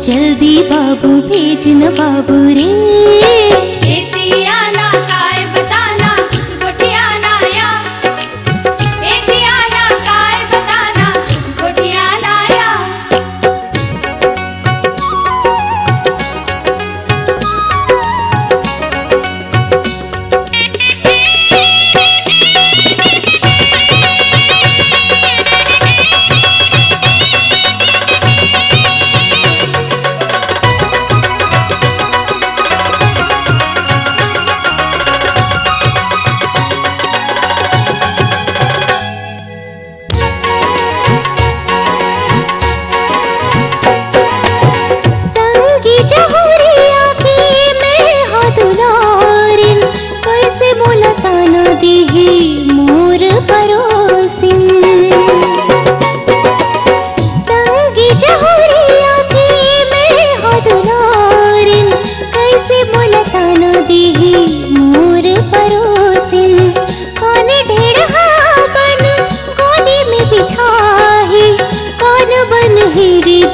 जल्दी बाबू भेज न बाबू रे। एतियाना काय बताना कुछ गोटियाना या, एतियाना काय बताना कुछ गोटियाना या।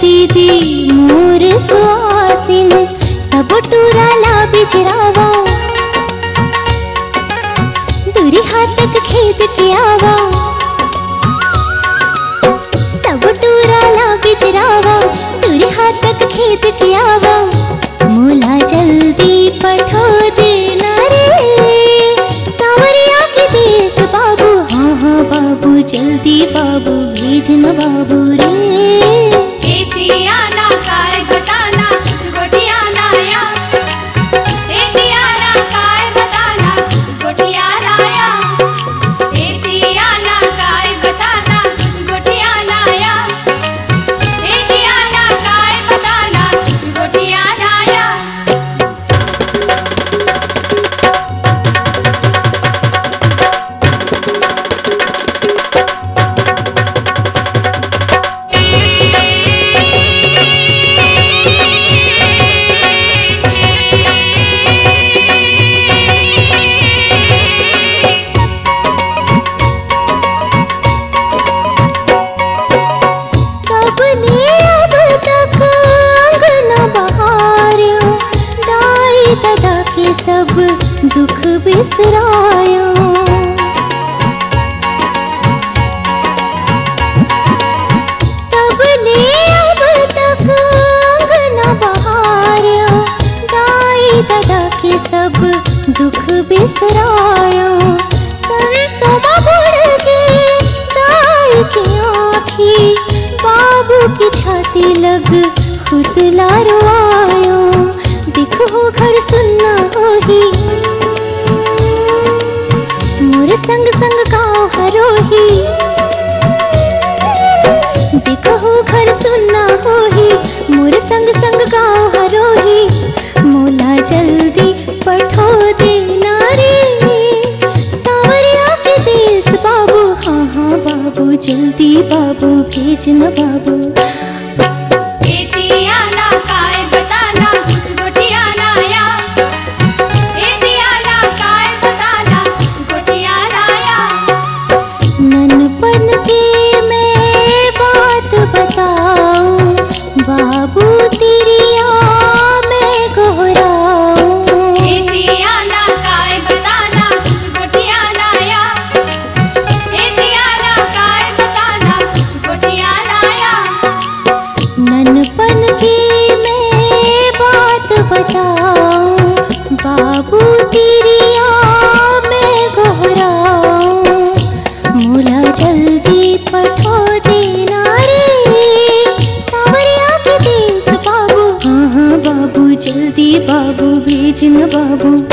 दीदी मोर सुहासिन सब टूराला बिचरावा, दूरी हाथ तक खेद के आवा। सब टूराला बिचरावा, दूरी हाथ तक खेद के आवा। मोला जल्दी पठो देना रे सावरिया के देश बाबू। हाँ हाँ बाबू जल्दी बाबू भेज न बाबू रे। एतियाना काय बताना कुछ गोटियाना या, एतियाना काय बताना कुछ गोटियाना या। एतियाना काय बताना कुछ गोटियाना या, एतियाना काय बताना कुछ गोटियाना या। दादा के सब दुख बिसरायो, तब ने अब तक अंगना बहारियो। दाई दादा के सब दुख बिसरायो। संसोमा बुढ़ के दाई की आँखी बाबू की छाती लग खुद लारो आयो। देखो घर सुनना होही मोर संग संग गाँव हरोही। देखो घर सुनना होही मोर संग संग गाँव हरोही। मोला जल्दी पठो देना रे सावरिया के देश बाबू। हाँ हाँ बाबू जल्दी बाबू भेज न बाबू। एतियाना काय बताना कुछ गोटियाना या, एतियाना काय बताना कुछ गोटियाना या। ननपन के मैं बात बताऊं बाबू तेरिया मैं गोहराऊं। एतियाना काय बताना कुछ गोटियाना या, एतियाना काय बताना कुछ गोटियाना। बाबू